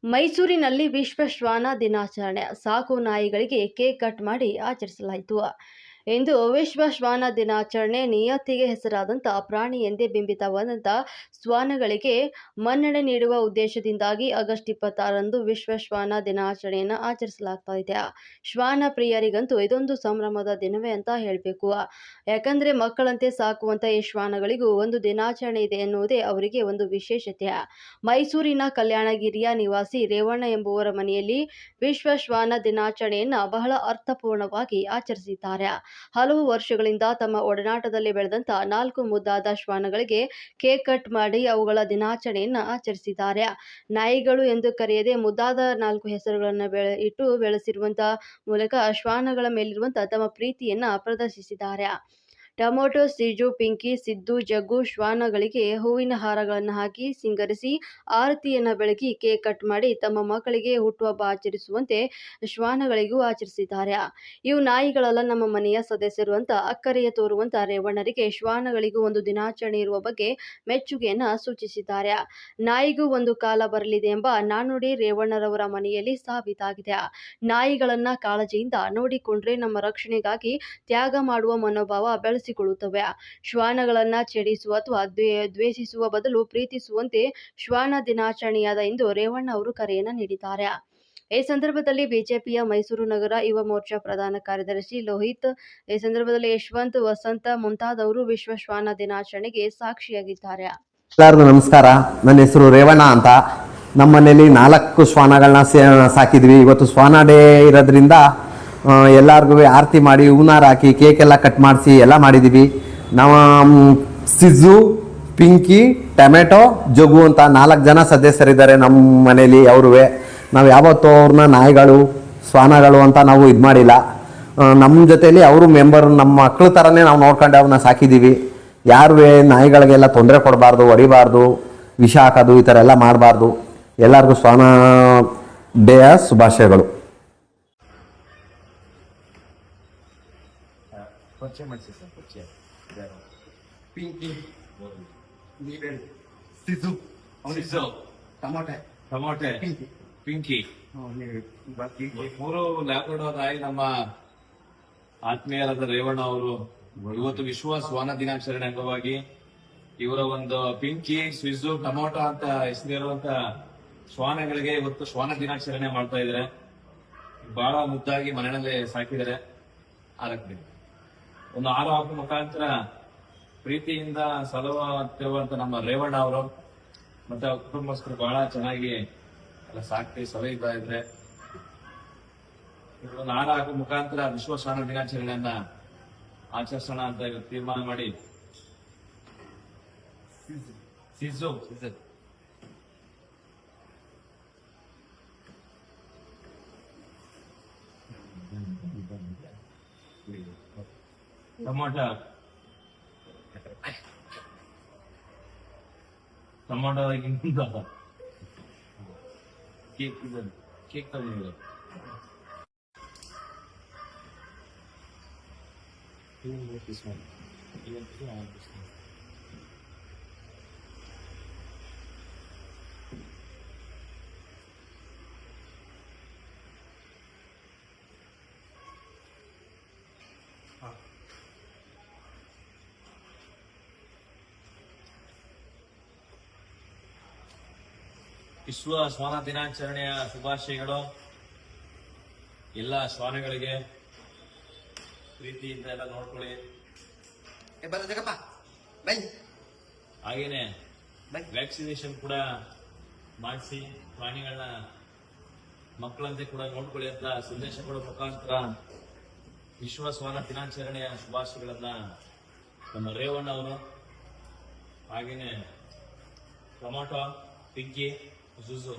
ಮೈಸೂರಿನಲ್ಲಿ ವಿಶ್ವ ಶ್ವಾನ ದಿನಾಚರಣೆ. ಸಾಕು ನಾಯಿಗಳಿಗೆ ಕೇಕ್ ಕಟ್ ಮಾಡಿ ಆಚರಿಸಲಾಯಿತು. ಇಂದು ವಿಶ್ವ ಶ್ವಾನ ದಿನಾಚರಣೆ. ನಿಯತ್ತಿಗೆ ಹೆಸರಾದಂಥ ಪ್ರಾಣಿ ಎಂದೇ ಬಿಂಬಿತವಾದಂಥ ಶ್ವಾನಗಳಿಗೆ ಮನ್ನಣೆ ನೀಡುವ ಉದ್ದೇಶದಿಂದಾಗಿ ಆಗಸ್ಟ್ 26ರಂದು ವಿಶ್ವ ಶ್ವಾನ ದಿನಾಚರಣೆಯನ್ನು ಆಚರಿಸಲಾಗ್ತಾ ಇದೆ. ಶ್ವಾನ ಪ್ರಿಯರಿಗಂತೂ ಇದೊಂದು ಸಂಭ್ರಮದ ದಿನವೇ ಅಂತ ಹೇಳಬೇಕು. ಯಾಕಂದರೆ ಮಕ್ಕಳಂತೆ ಸಾಕುವಂಥ ಈ ಶ್ವಾನಗಳಿಗೂ ಒಂದು ದಿನಾಚರಣೆ ಇದೆ ಎನ್ನುವುದೇ ಅವರಿಗೆ ಒಂದು ವಿಶೇಷತೆ. ಮೈಸೂರಿನ ಕಲ್ಯಾಣಗಿರಿಯ ನಿವಾಸಿ ರೇವಣ್ಣ ಎಂಬುವರ ಮನೆಯಲ್ಲಿ ವಿಶ್ವ ಶ್ವಾನ ದಿನಾಚರಣೆಯನ್ನು ಬಹಳ ಅರ್ಥಪೂರ್ಣವಾಗಿ ಆಚರಿಸಿದ್ದಾರೆ. ಹಲವು ವರ್ಷಗಳಿಂದ ತಮ್ಮ ಒಡನಾಟದಲ್ಲಿ ಬೆಳೆದಂಥ 4 ಮುದ್ದಾದ ಶ್ವಾನಗಳಿಗೆ ಕೇಕ್ ಕಟ್ ಮಾಡಿ ಅವುಗಳ ದಿನಾಚರಣೆಯನ್ನು ಆಚರಿಸಿದ್ದಾರೆ. ನಾಯಿಗಳು ಎಂದು ಕರೆಯದೆ ಮುದ್ದಾದ 4 ಹೆಸರುಗಳನ್ನು ಇಟ್ಟು ಬೆಳೆಸಿರುವಂಥ ಮೂಲಕ ಶ್ವಾನಗಳ ಮೇಲಿರುವಂಥ ತಮ್ಮ ಪ್ರೀತಿಯನ್ನು ಪ್ರದರ್ಶಿಸಿದ್ದಾರೆ. ಟೊಮೊಟೊ, ಸಿಜು, ಪಿಂಕಿ, ಸಿದ್ದು, ಜಗ್ಗು ಶ್ವಾನಗಳಿಗೆ ಹೂವಿನ ಹಾರಗಳನ್ನು ಹಾಕಿ ಸಿಂಗರಿಸಿ ಆರತಿಯನ್ನು ಬೆಳಗಿ ಕೇಕ್ ಕಟ್ ಮಾಡಿ ತಮ್ಮ ಮಕ್ಕಳಿಗೆ ಹುಟ್ಟುಹಬ್ಬ ಆಚರಿಸುವಂತೆ ಶ್ವಾನಗಳಿಗೂ ಆಚರಿಸಿದ್ದಾರೆ. ಇವು ನಾಯಿಗಳಲ್ಲ, ನಮ್ಮ ಮನೆಯ ಸದಸ್ಯರು ಅಂತ ಅಕ್ಕರೆಯ ತೋರುವಂತ ರೇವಣ್ಣರಿಗೆ ಶ್ವಾನಗಳಿಗೂ ಒಂದು ದಿನಾಚರಣೆ ಇರುವ ಬಗ್ಗೆ ಮೆಚ್ಚುಗೆಯನ್ನು ಸೂಚಿಸಿದ್ದಾರೆ. ನಾಯಿಗೂ ಒಂದು ಕಾಲ ಬರಲಿದೆ ಎಂಬ ನಾಣ್ಣುಡಿ ರೇವಣ್ಣರವರ ಮನೆಯಲ್ಲಿ ಸಾಬೀತಾಗಿದೆ. ನಾಯಿಗಳನ್ನ ಕಾಳಜಿಯಿಂದ ನೋಡಿಕೊಂಡ್ರೆ ನಮ್ಮ ರಕ್ಷಣೆಗಾಗಿ ತ್ಯಾಗ ಮಾಡುವ ಮನೋಭಾವ ಬೆಳೆಸಿಕೊಳ್ಳುತ್ತವೆ. ಶ್ವಾನಗಳನ್ನ ಛೇಡಿಸುವ ಅಥವಾ ದ್ವೇಷಿಸುವ ಬದಲು ಪ್ರೀತಿಸುವಂತೆ ಶ್ವಾನ ದಿನಾಚರಣೆಯಾದ ಇಂದು ರೇವಣ್ಣ ಅವರು ಕರೆಯನ್ನು ನೀಡಿದ್ದಾರೆ. ಈ ಸಂದರ್ಭದಲ್ಲಿ ಬಿಜೆಪಿಯ ಮೈಸೂರು ನಗರ ಯುವ ಮೋರ್ಚಾ ಪ್ರಧಾನ ಕಾರ್ಯದರ್ಶಿ ಲೋಹಿತ್, ಈ ಸಂದರ್ಭದಲ್ಲಿ ಯಶವಂತ್, ವಸಂತ ಮುಂತಾದವರು ವಿಶ್ವ ಶ್ವಾನ ದಿನಾಚರಣೆಗೆ ಸಾಕ್ಷಿಯಾಗಿದ್ದಾರೆ. ಎಲ್ಲರಿಗೂ ನಮಸ್ಕಾರ. ನನ್ನ ಹೆಸರು ರೇವಣ್ಣ ಅಂತ. ನಮ್ಮ ಮನೆಯಲ್ಲಿ 4 ಶ್ವಾನಗಳನ್ನ ಸಾಕಿದ್ವಿ. ಇವತ್ತು ಶ್ವಾನ ಡೇ ಇರೋದ್ರಿಂದ ಎಲ್ಲರಿಗೂ ಆರತಿ ಮಾಡಿ ಹೂನಾರ ಹಾಕಿ ಕೇಕ್ ಎಲ್ಲ ಕಟ್ ಮಾಡಿಸಿ ಎಲ್ಲ ಮಾಡಿದ್ದೀವಿ. ನಾವು ಸಿಜ್ಜು, ಪಿಂಕಿ, ಟೊಮೆಟೊ, ಜಗ್ಗು ಅಂತ 4 ಜನ ಸದಸ್ಯರಿದ್ದಾರೆ ನಮ್ಮ ಮನೇಲಿ. ಅವ್ರುವೆ ನಾವು ಯಾವತ್ತೂ ಅವ್ರನ್ನ ನಾಯಿಗಳು ಶ್ವಾನಗಳು ಅಂತ ನಾವು ಇದು ಮಾಡಿಲ್ಲ. ನಮ್ಮ ಜೊತೆಯಲ್ಲಿ ಅವರು ಮೆಂಬರ್, ನಮ್ಮ ಮಕ್ಕಳ ಥರನೇ ನಾವು ನೋಡ್ಕೊಂಡು ಅವನ್ನ ಸಾಕಿದ್ದೀವಿ. ಯಾರು ನಾಯಿಗಳಿಗೆಲ್ಲ ತೊಂದರೆ ಕೊಡಬಾರ್ದು, ಹೊಡಿಬಾರ್ದು, ವಿಷ ಹಾಕೋದು ಈ ಥರ ಎಲ್ಲ ಮಾಡಬಾರ್ದು. ಎಲ್ಲರಿಗೂ ಶ್ವಾನ ಡೇಯ ಶುಭಾಶಯಗಳು. ಪಿಂಕಿ ಮೂರು ಲ್ಯಾಬ್ರಡಾರ್ ನಾಯಿ ನಮ್ಮ ಆತ್ಮೀಯರಾದ ರೇವಣ್ಣ ಅವರು ಇವತ್ತು ವಿಶ್ವ ಶ್ವಾನ ದಿನಾಚರಣೆ ಅಂಗವಾಗಿ ಇವರ ಒಂದು ಪಿಂಕಿ, ಸ್ವಿಝು, ಟೊಮೊಟೊ ಅಂತ ಹೆಸರಿರುವಂತ ಶ್ವಾನಗಳಿಗೆ ಇವತ್ತು ಶ್ವಾನ ದಿನಾಚರಣೆ ಮಾಡ್ತಾ ಇದ್ದಾರೆ. ಬಹಳ ಮುದ್ದಾಗಿ ಮನೆಯಲ್ಲಿ ಸಾಕಿದ್ದಾರೆ. ಒಂದು ಆರು ಹಾಕುವ ಮುಖಾಂತರ ಪ್ರೀತಿಯಿಂದ ಸಲುವಂತ ನಮ್ಮ ರೇವಣ್ಣ ಅವರು ಮತ್ತೆ ಕುಟುಂಬಸ್ಥರು ಬಹಳ ಚೆನ್ನಾಗಿ ಎಲ್ಲ ಸಾಕಿ ಸಲಹಿತಾ ಇದ್ರೆ ಒಂದು ಆರು ಹಾಕುವ ಮುಖಾಂತರ ವಿಶ್ವ ಶ್ವಾನ ದಿನಾಚರಣೆಯನ್ನ ಆಚರಿಸೋಣ ಅಂತ ತೀರ್ಮಾನ ಮಾಡಿ ಟೊಮೊಟೊ ಕೇಕ್ ತಗೊಂಡಿದ್ದಾರೆ. ವಿಶ್ವ ಶ್ವಾನ ದಿನಾಚರಣೆಯ ಶುಭಾಶಯಗಳು. ಎಲ್ಲ ಶ್ವಾನಗಳಿಗೆ ಪ್ರೀತಿಯಿಂದ ಎಲ್ಲ ನೋಡ್ಕೊಳ್ಳಿ. ಹಾಗೇನೆ ವ್ಯಾಕ್ಸಿನೇಷನ್ ಕೂಡ ಮಾಡಿಸಿ ಪ್ರಾಣಿಗಳನ್ನ ಮಕ್ಕಳಂತೆ ಕೂಡ ನೋಡ್ಕೊಳ್ಳಿ ಅಂತ ಸಂದೇಶ ಕೊಡೋ ಮುಖಾಂತರ ವಿಶ್ವ ಶ್ವಾನ ದಿನಾಚರಣೆಯ ಶುಭಾಶಯಗಳನ್ನ ನಮ್ಮ ರೇವಣ್ಣ ಅವರು, ಹಾಗೇನೆ ಟೊಮೊಟೊ, ಪಿಂಕಿ, ಜುಜು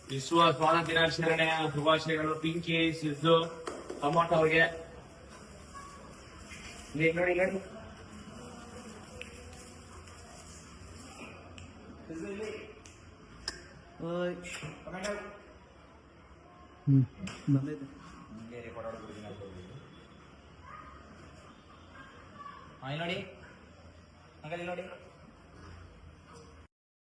ವಿಶ್ವ ಶ್ವಾನ ದಿನಾಚರಣೆಯ ಶುಭಾಶಯಗಳು ಪಿಂಕಿ ಸಿದ್ದು ಟೊಮೊಟೊ ಅವ್ರಿಗೆ. ನೋಡಿ ನೋಡಿ ನೋಡಿ ನೋಡಿ